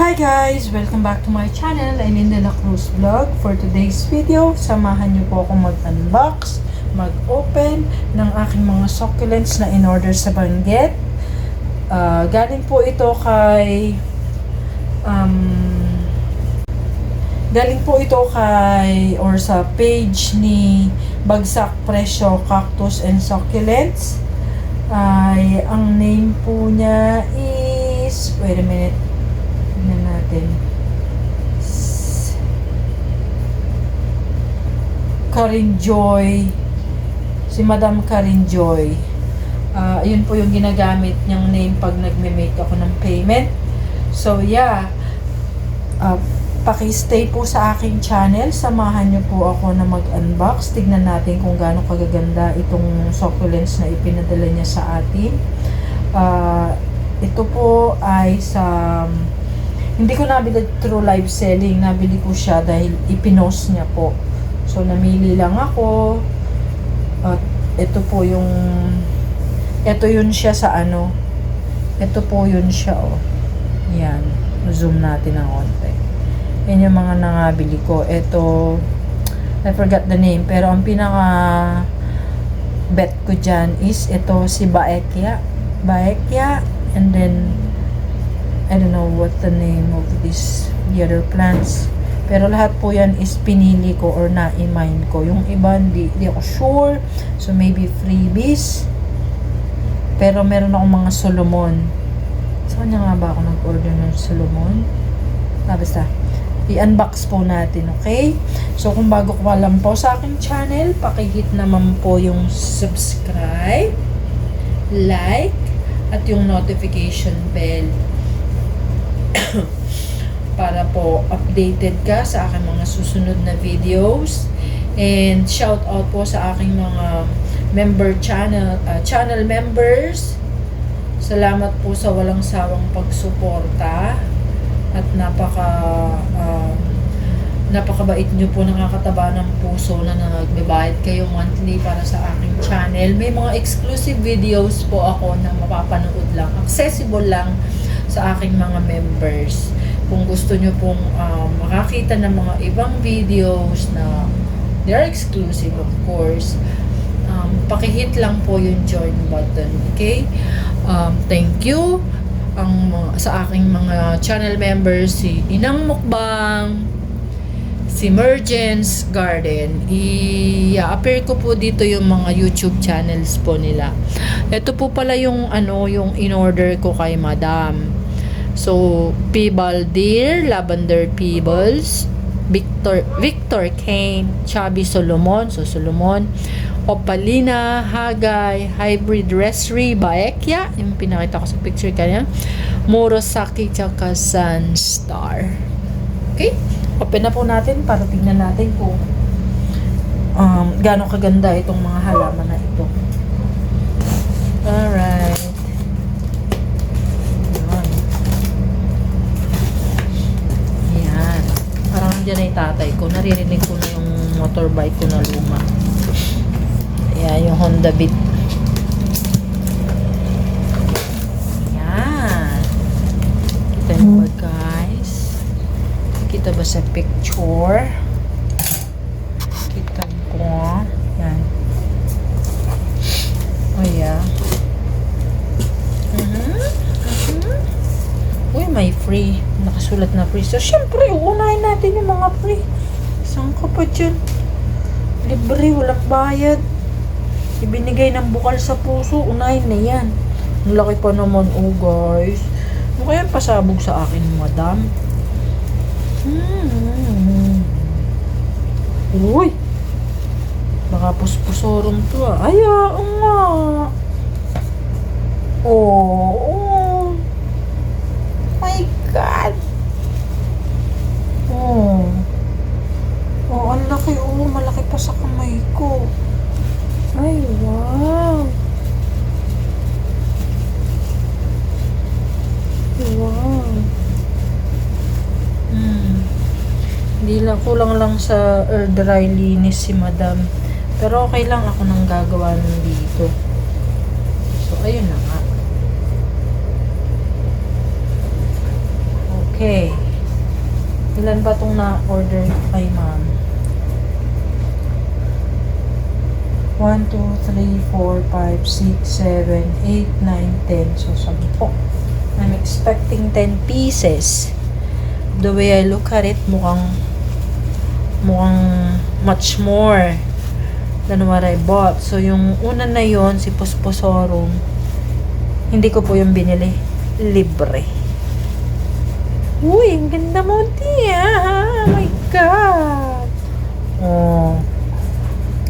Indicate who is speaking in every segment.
Speaker 1: Hi guys! Welcome back to my channel. I'm in the Cruz Vlog. For today's video, samahan niyo po ako mag-unbox, mag-open ng aking mga succulents na in-order sa Banggit. Galing po ito kay or sa page ni Bagsak Presyo Cactus and Succulents. Ang name po niya is, wait a minute, tignan natin, Karin Joy, si Madam Karin Joy. Yun po yung ginagamit niyang name pag nagme-make ako ng payment. So yeah, paki-stay po sa aking channel, samahan niyo po ako na mag-unbox. Tignan natin kung gaano kagaganda itong succulents na ipinadala niya sa atin. Ito po ay sa, hindi ko nabili through live selling, nabili ko siya dahil ipinost niya po. So namili lang ako. At ito po yung, ito yun siya sa ano, ito po yun siya, oh. Yan, zoom natin ng konti. Yan yung mga nangabili ko. Ito, I forgot the name, pero ang pinaka bet ko dyan is ito, si Baekya, and then I don't know what the name of the other plants, pero lahat po yan is pinili ko or na-mine ko. Yung iba hindi ako sure, so maybe freebies, pero meron akong mga Solomon. Saan niya nga ba ako nag-order ng Solomon? Basta i-unbox po natin, okay? So kung bago ka lang po sa aking channel, paki-hit naman po yung subscribe, like, at yung notification bell para po updated ka sa aking mga susunod na videos. And shout out po sa aking mga channel members. Salamat po sa walang sawang pagsuporta at napakabait nyo po, nakakataba ng puso na nagbabayad kayo monthly para sa aking channel. May mga exclusive videos po ako na mapapanood lang, accessible lang sa aking mga members. Kung gusto nyo pong makakita ng mga ibang videos na they're exclusive, of course, pakihit lang po yung join button, okay? Thank you sa aking mga channel members, si Inang Mukbang, si Mergence Garden. I-appear ko po dito yung mga YouTube channels po nila. Ito po pala yung yung in-order ko kay Madam. So, Pibaldir, Lavender Pebbles, Victor Kane, Chubby Solomon, so Solomon, Opalina, Hagay, Hybrid Resri, Baekya, yung pinakita ko sa picture kanya, Murasaki, tsaka Sunstar. Okay? Open na po natin para tignan natin kung gaano kaganda itong mga halaman na ito. Alright. Ayan. Parang dyan ay tatay ko. Naririnig ko na yung motorbike ko na luma. Ayan, yung Honda Beat. Ayan. Kita nyo ba, guys? Kita ba sa picture? Kita ko. Yan. Oh, yeah. Uy, may free. Nakasulat na free. So, syempre, uunahin natin yung mga free. Saan ka pa dyan? Libre, walang bayad. Ibinigay ng bukal sa puso. Unahin na yan. Ang laki pa naman, oh guys. Ano kaya pasabog sa akin, Madam? Uy! Baka puspusorong to, ah. Ay, nga. Oh. My God. Oh, ang laki. Oh, malaki pa sa kamay ko. Ay, wow. Wow. Hindi lang, kulang lang sa dry linis si Madam. Pero okay lang, ako nang gagawa nun dito. So, ayun na nga. Okay. Ilan ba itong na-order kay ma'am? 1, 2, 3, 4, 5, 6, 7, 8, 9, 10. So, 10. I'm expecting 10 pieces. The way I look at it, mukhang much more than what I bought. So, yung una na yon si Puspusorum, hindi ko po yung binili. Libre. Uy, ang ganda mo, Tia. Oh my God. Oh.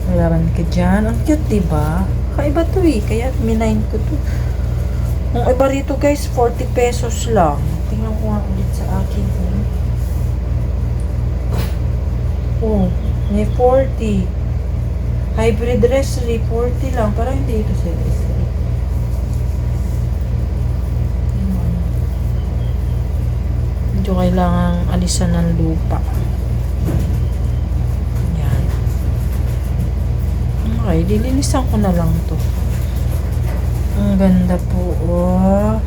Speaker 1: Malaman ka dyan. Ang cute, diba? Kaiba to eh. Kaya minayin ko to. Ang iba rito guys, 40 pesos lang. Tingnan ko nga ulit sa akin. Oh, may 40. Hybrid Resri, 40 lang. Parang hindi ito sa Resri. Medyo kailangan alisan ng lupa. Yan. Okay, dilinisan ko na lang to. Ang ganda po, oh.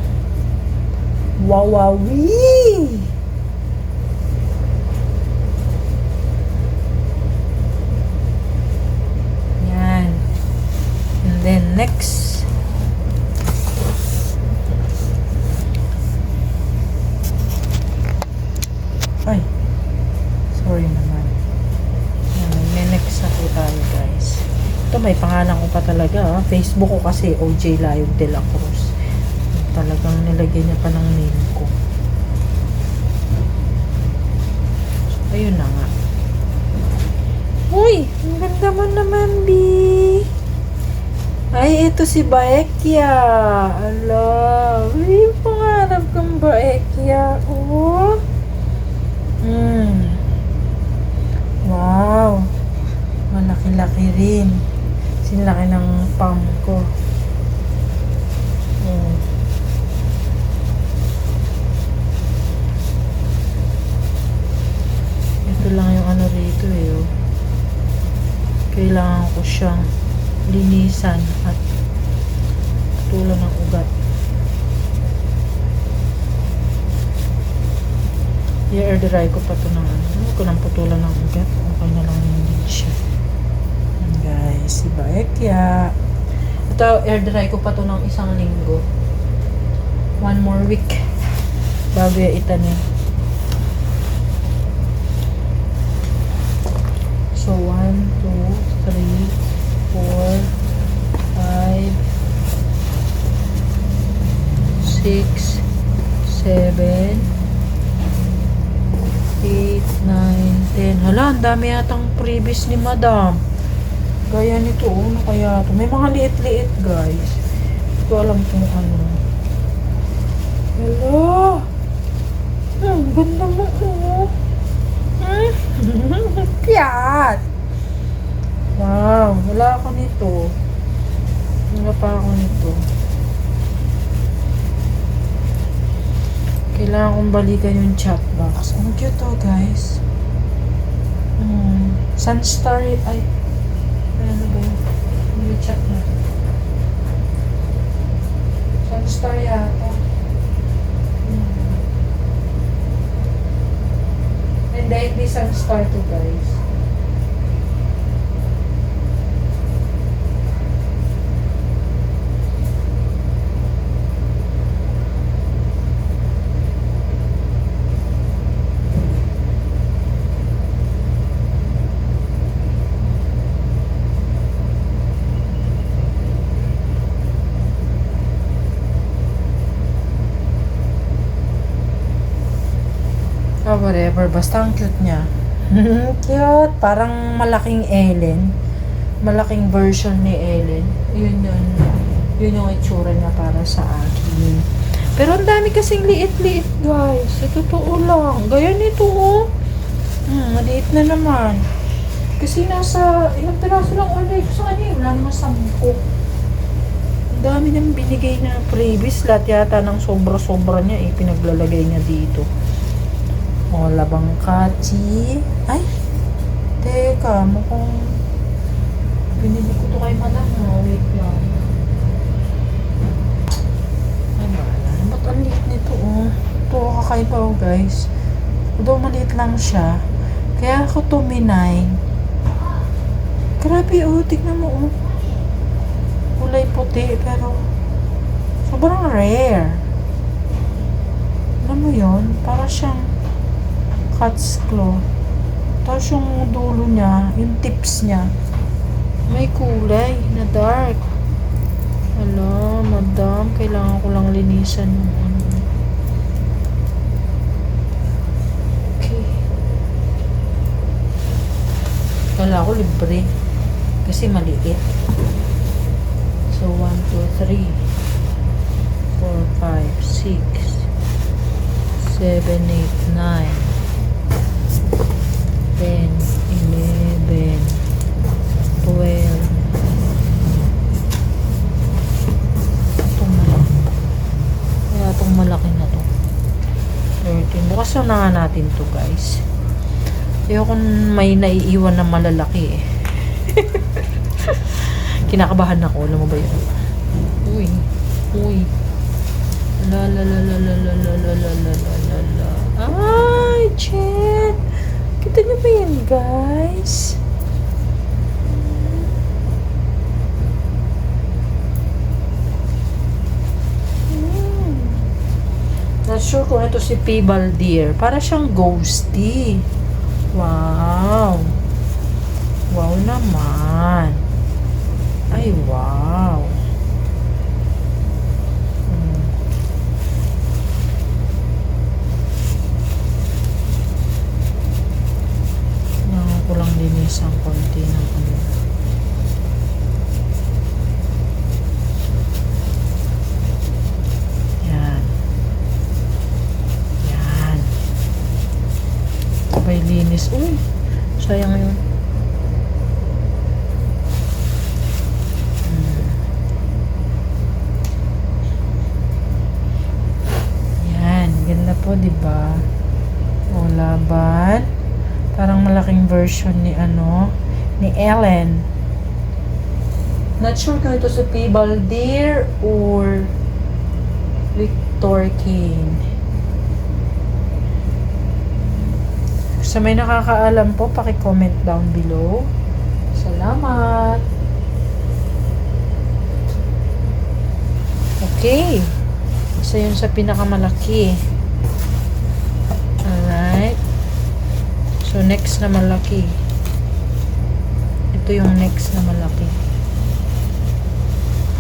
Speaker 1: Wow, wow, wee! Yan. And then, next. Ay. Sorry naman. Yan, may next na po tayo, guys. Ito, may pangalan ko pa talaga. Facebook ko kasi, OJ Layog de la Cruz. Talagang nilagay niya pa ng name ko. So, ayun na nga. Uy! Ang ganda mo naman, B. Ay, ito si Baekya. Ala. Uy, pangarap kong Baekya. Oh. Wow. Malaki-laki rin. Sinlaki ng palm ko. Ito lang yung ano rito eh. Oh. Kailangan ko siyang linisan at tulan ng ugat. I-air dry ko pa ito ng ano. Huwag ko nang putulan ng ugat. Okay na lang din siya. Yan guys, si Baekya. Ito, air dry ko pa ito ng 1 linggo. 1 more week. Bago yung itanim. So, 1, 2, 3, 4, 5, 6, 7, 8, 9, 10. Hala, ang dami yatang previous ni Madam. Gaya nito, ano kaya ito? May mga liit-liit, guys. Hindi ko alam kung ano. Hala! Ang ganda mo, oh. Cute! Wow, wala ako nito. Wala pa ako nito. Kailangan kong balikan yung chat box. Ang cute to, guys. Sunstar, ay, ano ba yun? Yung chat na. Sunstar yata. Hindi Sunstar to, guys. Whatever. Basta ang cute niya. Cute. Parang malaking Ellen. Malaking version ni Ellen. Yun yun. Yun yung itsura niya para sa akin. Pero ang dami kasing liit-liit, guys. Sa totoo lang. Gaya nito, oh. Maliit na naman. Kasi nasa, ilang piraso lang order ko sa kanya. Wala naman 10. Ang dami nang binigay na previous. Lahat yata ng sobra-sobra niya, eh. Pinaglalagay niya dito. O, labang kachi. Ay! Teka, mukhang binili ko to kay Madam. Wait lang. Ay, wala. Ba't ang liit nito, oh? Ito po, kakaiba oh guys. Although maliit lang siya. Kaya ako tuminay. Grabe oh, tignan mo oh. Kulay puti pero sobrang rare. Alam mo yun? Para siyang cat's claw. Tapos yung dulo niya, yung tips niya, may kulay na dark. Hala, madam, kailangan ko lang linisan yung ano. Okay. Kala ko libre. Kasi maliit. So, 1, 2, 3, 4, 5, 6, 7, 8, 9, 10, 11, 12. Itong malaki na to. 13. Bukas na nga natin to guys. Ayoko may naiiwan na malalaki eh. Kinakabahan ako. Alam mo ba yun? Uy. Uy. La la la la la la la la la la la la. Ay, chat. Kita niyo ba yan, guys? Not sure kung ito si Pibaldir. Para siyang ghosty. Wow. Wow naman. Ay, wow. Ko lang linis ang konti ng ano. Yan. Yan. Sabay linis. Uy, sayang yun. Yan, ganda po, diba? O, laban. Parang malaking version ni ano, ni Ellen. Not sure kung ito si Pibaldir or Victor Kane. Sa may nakakaalam po, paki-comment down below. Salamat. Okay. Isa yun sa pinakamalaki. Alright. So, next na malaki. Ito yung next na malaki.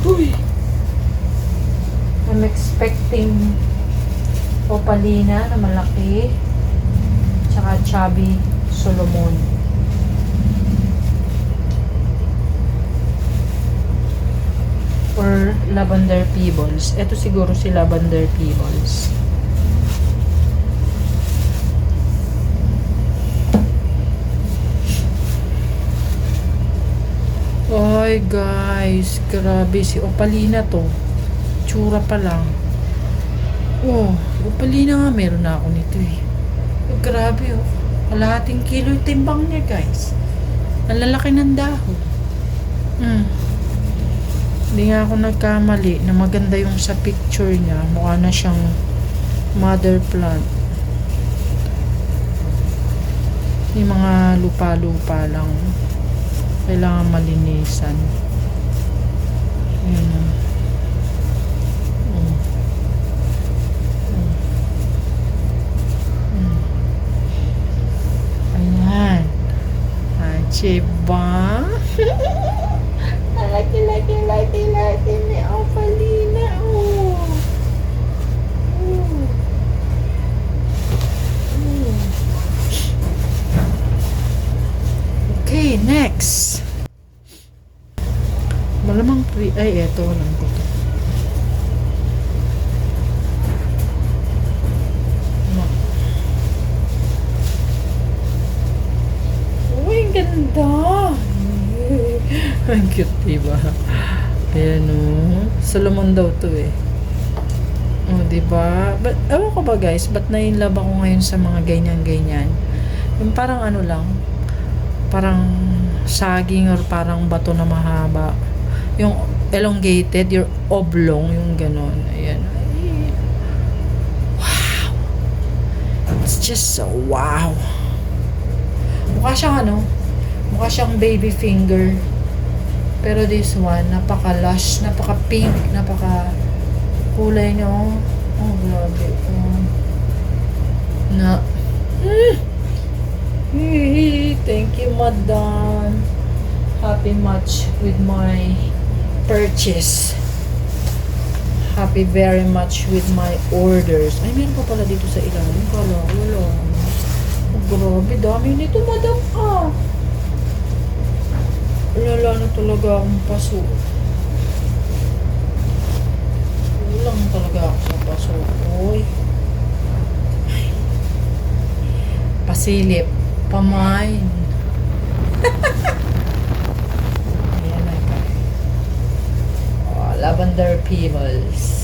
Speaker 1: Uy! I'm expecting Opalina na malaki. Tsaka Chubby Solomon. Or Lavender Peebles. Ito siguro si Lavender Peebles. Ay guys, grabe si Opalina to. Tsura pa lang. Oh, Opalina nga, meron na ako nito eh. Oh, grabe oh. Kalahating kilo yung timbang niya guys. Ang lalaki ng dahon. Hindi nga ako nagkamali na maganda yung sa picture niya. Mukha na siyang mother plant. Yung mga lupa-lupa lang. Kailangan malinisan. Ayan. Ayan. Diba? Laki ni Opalina. Oh. Okay, next. Malamang ay, eto lang ko to. Uy, ang ganda. Ang cute, diba? Ayan o. Solomon daw to eh. O, diba? But, ewan ko ba guys, ba't na-inlove ako ngayon sa mga ganyan-ganyan? Yung parang ano lang, parang saging or parang bato na mahaba. Yung elongated, yung oblong, yung ganon. Ayan. Wow! It's just so wow. Mukha siyang baby finger. Pero this one, napaka-lush, napaka-pink, napaka-kulay niya. Oh, grabe. Thank you, madam. Happy much with my purchase. Happy very much with my orders. Ay, meron pa pala dito sa ilalim. Wala. Oh, grabe, dami nito, madam. Wala na talaga akong paso. Kulang talaga ako sa paso. Uy. Pasilip. Pamain. Ayan na guys. Lavender pebbles.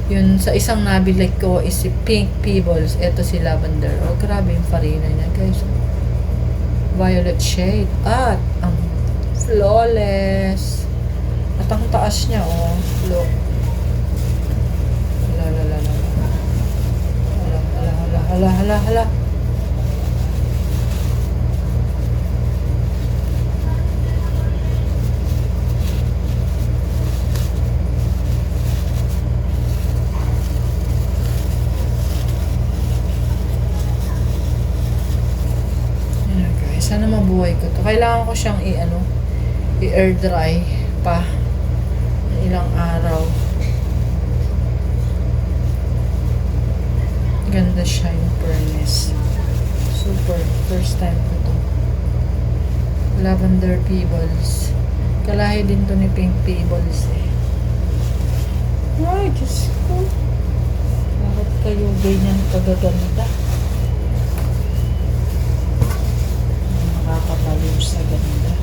Speaker 1: Yun sa isang nabili ko is si pink pebbles. Ito si lavender. Oh, grabe yung farina niya, guys. Violet shade. At ang flawless. At ang taas niya, oh. Look. Hala. Sana mabuhay ko to. Kailangan ko siyang i-air dry pa ilang araw. Ganda siya yung furnace. Super. First time ko to. Lavender pebbles. Kalahi din to ni pink pebbles eh. Ay, Diyos ko. Bakit kayo ganyan kagaganda? Nakakabaliw sa ganda.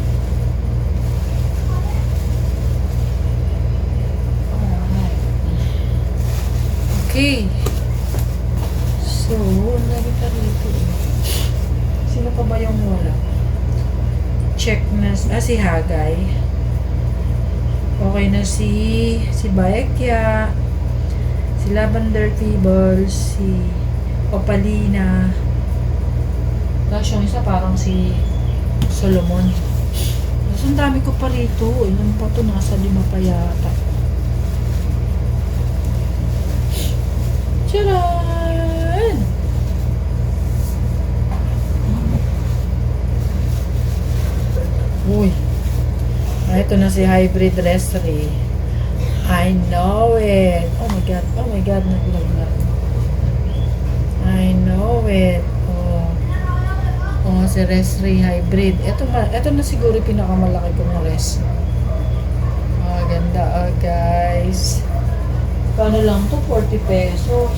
Speaker 1: Alright. Okay. So, narita rito. Sino pa ba yung wala? Check na. Si Hagay. Okay na si Baekya. Si Lavender Pebbles. Si Opalina. Tapos yung isa parang si Solomon. Tapos ang dami ko pa rito. Ilan pa to? Nasa 5 pa yata. Tcharan! Uy. Ito na si Hybrid Restri. I know it. Oh my God. Naglag. I know it. Si Restri Hybrid. Ito na siguro pinakamalaki kong res. Ganda guys. Paano lang to? 40 pesos.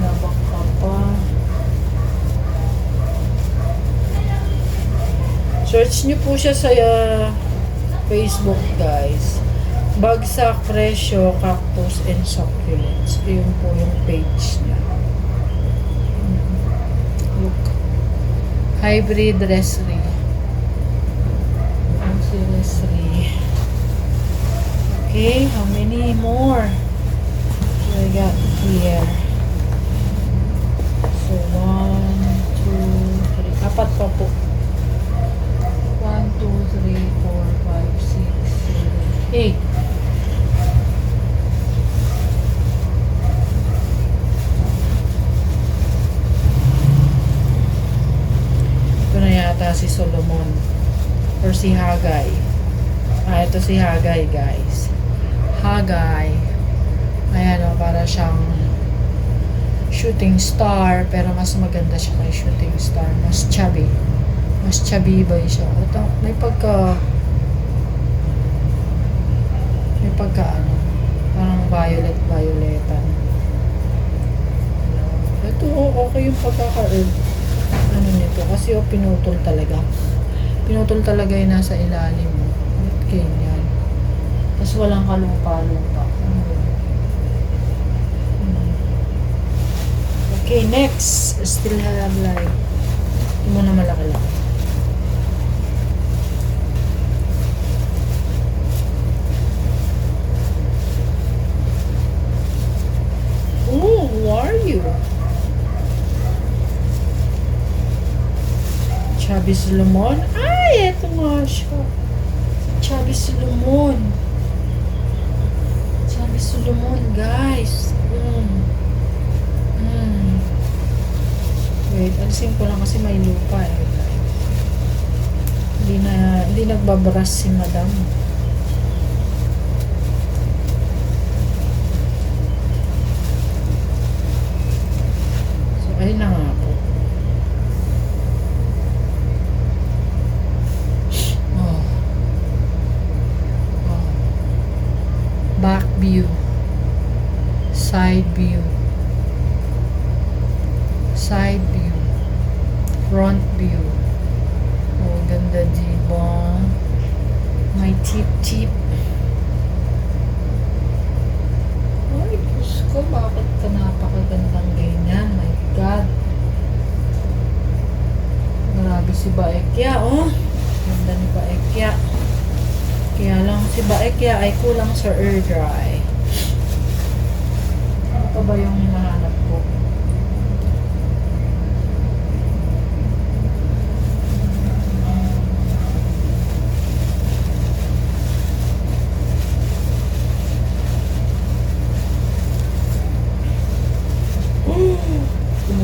Speaker 1: Nabakta pa. Search nyo po siya sa Facebook guys. Bagsak Presyo Cactus and Succulents. Yun po yung page niya. Look. Hybrid Restri. Si Restri. Okay, how many more? So I got here. So 1, 2, 3. Apat pa po. 1, 2, 3, 4, 5, 6, 7, 8. Yata si Solomon or si Hagay. Ito si Hagay guys. Hagay. Ayan para siyang shooting star pero mas maganda siya kay shooting star. Mas chubby. Mas chubby ba siya? Ito, may pagka parang violetan. Ito okay yung nito kasi pinutol talaga yung nasa ilalim mo. Ganyan. Tapos walang kalupa-lupa. Okay, next. Still have light. Hindi mo na malaki-laki. Chubby Solomon. Ay, eto nga siya. Chubby Solomon. Chubby Solomon, guys. Wait, alisin ko lang kasi may lupa eh. Hindi nagbabrush si madam. So, ayun na nga po. Back view, side view, front view. Oh, ganda, diba? May tip. Ay, Diyos ko, bakit ka napakagandang ganyan? My God. Grabe si Baekya, oh. Ganda ni Baekya. Kaya lang si Baekya ay kulang sa air dry. Ano pa ba yung hinahanap ko?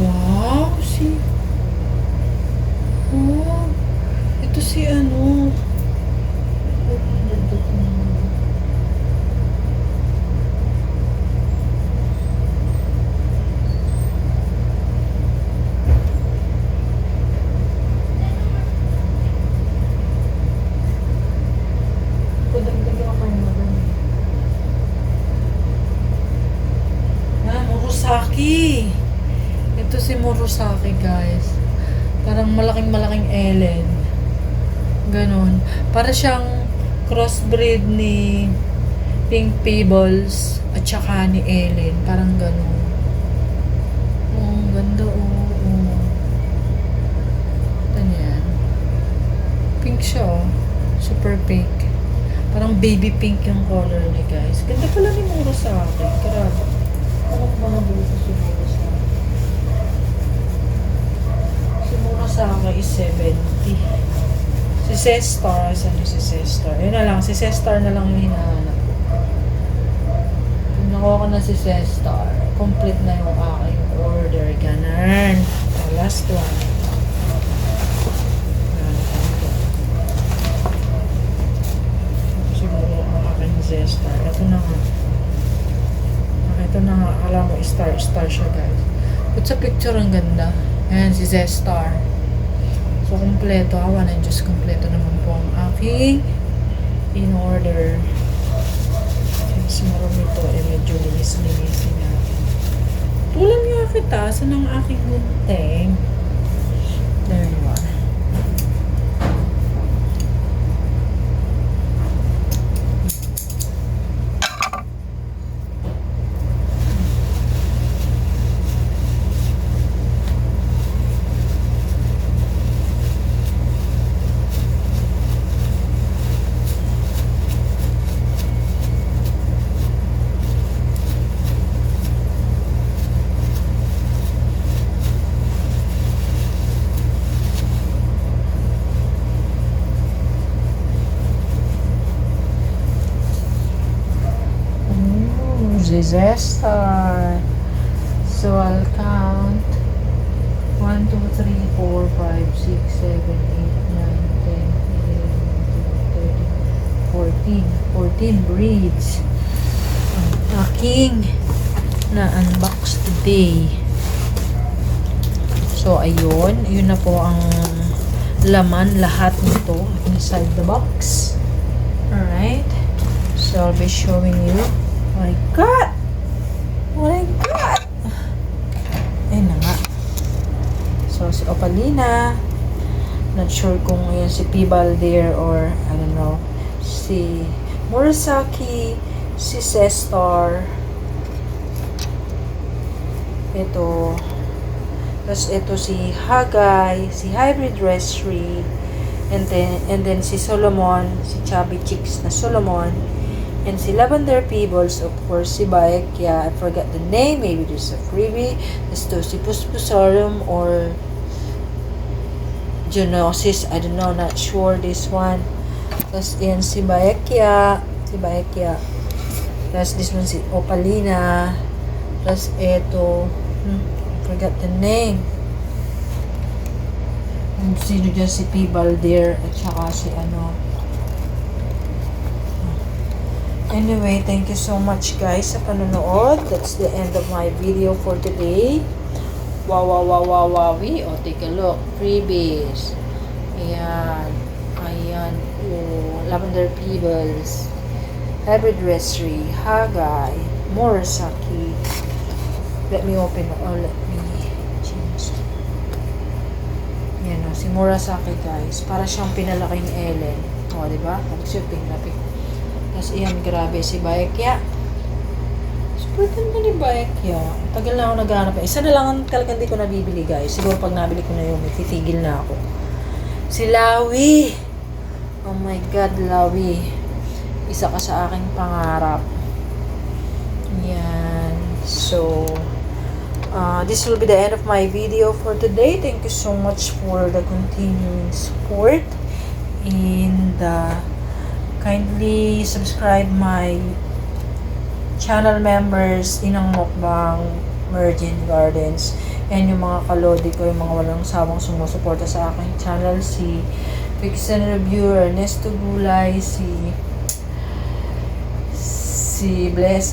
Speaker 1: Wow! Ito si ano? Murasaki. Ito si Murasaki, guys. Parang malaking Ellen. Ganon. Para siyang crossbreed ni Pink Pebbles at saka ni Ellen. Parang ganon. Oh, ganda, oh. Ito yan. Pink siya, oh. Super pink. Parang baby pink yung color niya, guys. Ganda pala ni Murasaki. Grabe. Parang mga buto si Murasaki. Si Murasaki is 70. Si Sestar. Saan yung si Sestar? Yun na lang. Si Sestar na lang yung hinahanap ko. Pag nakuha ko na si Sestar, complete na yung aking order. Ganun. Last one. Siguro ang aking Sestar. Ito na nga. Ito na nga. Alam mo, star siya, guys. But sa picture, ang ganda. Ayan, si Zestar. So, kompleto. Awa ng Diyos, kompleto naman po ang aking in order. Since marami ito, medyo linis-linisin natin. Tulan nga kita. Saan ang aking gunting? There you are. Zestar. So I'll count 1, 2, 3, 4, 5, 6, 7, 8, 9, 10, 11, 12, 13, 14 breeds ang aking na-unbox today. So ayun, yun na po ang laman lahat nito inside the box. Alright, so I'll be showing you. Oh my God! Oh my God! Ayun na nga. So, si Opalina. Not sure kung yan si P-Balder or, I don't know, si Murasaki, si Sestar. Ito. Tapos ito si Hagay, si Hybrid Restri. And then si Solomon, si Chubby Chicks na Solomon. And si Lavender Pebbles, of course, si Baekya. I forgot the name. Maybe there's a freebie. Ito si Puspusarum or Geonosis, I don't know, not sure this one. Tapos yan si Baekya. Tapos this one si Opalina. Tapos eto, forgot the name. Sino dyan, si P. Balder at saka si ano. Anyway, thank you so much guys sa panonood. That's the end of my video for today. Wow. Oh, take a look. Freebies. Ayan. Oh, Lavender Pebbles. Hybrid Dressery. Hagay. Murasaki. Let me change. Yan o, si Murasaki guys. Para siyang pinalaking Ellen. O, diba? Nag-shipping na pick. Tapos iyan, grabe, si Baekya. Super ganda ni Baekya. Tagal na ako naghahanap. Isa na lang ang talagang hindi ko nabibili guys. Siguro pag nabili ko na yun, titigil na ako. Si Lawi. Oh my God, Lawi. Isa ka sa aking pangarap. Yan. So, this will be the end of my video for today. Thank you so much for the continuing support. And kindly subscribe my channel members, Inang Mukbang, Virgin Gardens, and yung mga kalodi ko, yung mga walang sawang sumusuporta sa aking channel, si Vixen Reviewer, Ernesto Gulay, si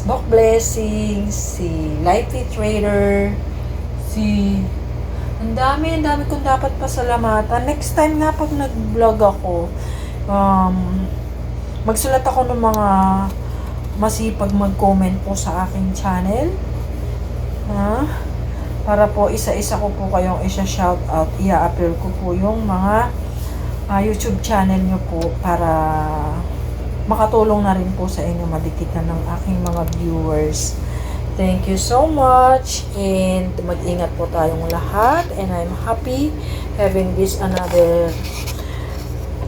Speaker 1: Bok Blessing, si Lively Trader, ang dami kong dapat pasalamatan. Next time nga pag nag-vlog ako, magsulat ako ng mga masipag mag-comment po sa aking channel. Para po isa-isa ko po kayong isa-shout out. I-appeal ko po yung mga YouTube channel nyo po para makatulong na rin po sa inyo madikitan ng aking mga viewers. Thank you so much, and mag-ingat po tayong lahat, and I'm happy having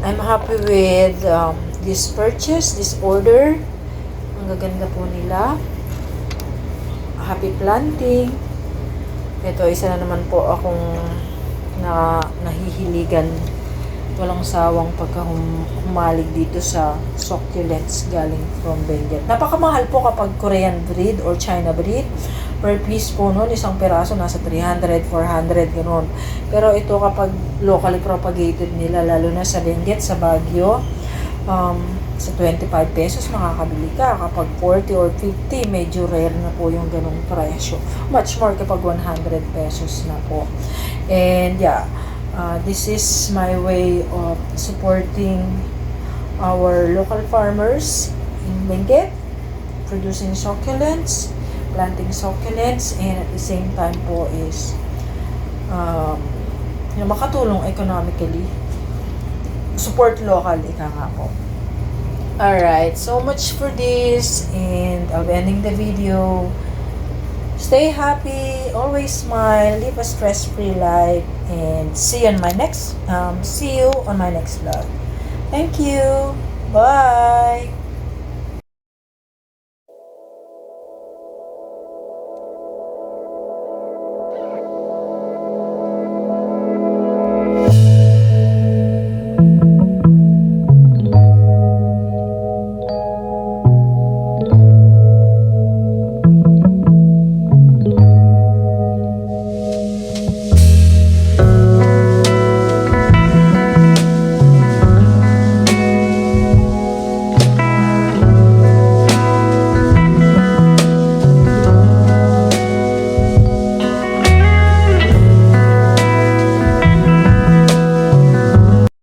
Speaker 1: I'm happy with this purchase, this order. Ang gaganda po nila. Happy planting. Ito, isa na naman po akong nahihiligan. Walang sawang pagkahumalig dito sa succulents galing from Benguet. Napakamahal po kapag Korean breed or China breed. Per piece po nun, isang peraso nasa 300, 400, gano'n. Pero ito kapag locally propagated nila, lalo na sa Benguet, sa Baguio, sa 25 pesos makakabili ka. Kapag 40 or 50, medyo rare na po yung ganong presyo. Much more kapag 100 pesos na po. And yeah, this is my way of supporting our local farmers in Benguet, producing succulents, planting succulents, and at the same time po is makatulong economically, support local, ika nga po. Alright, so much for this, and I'll be ending the video. Stay happy, always smile, live a stress-free life, and see you on my next vlog. Thank you. Bye.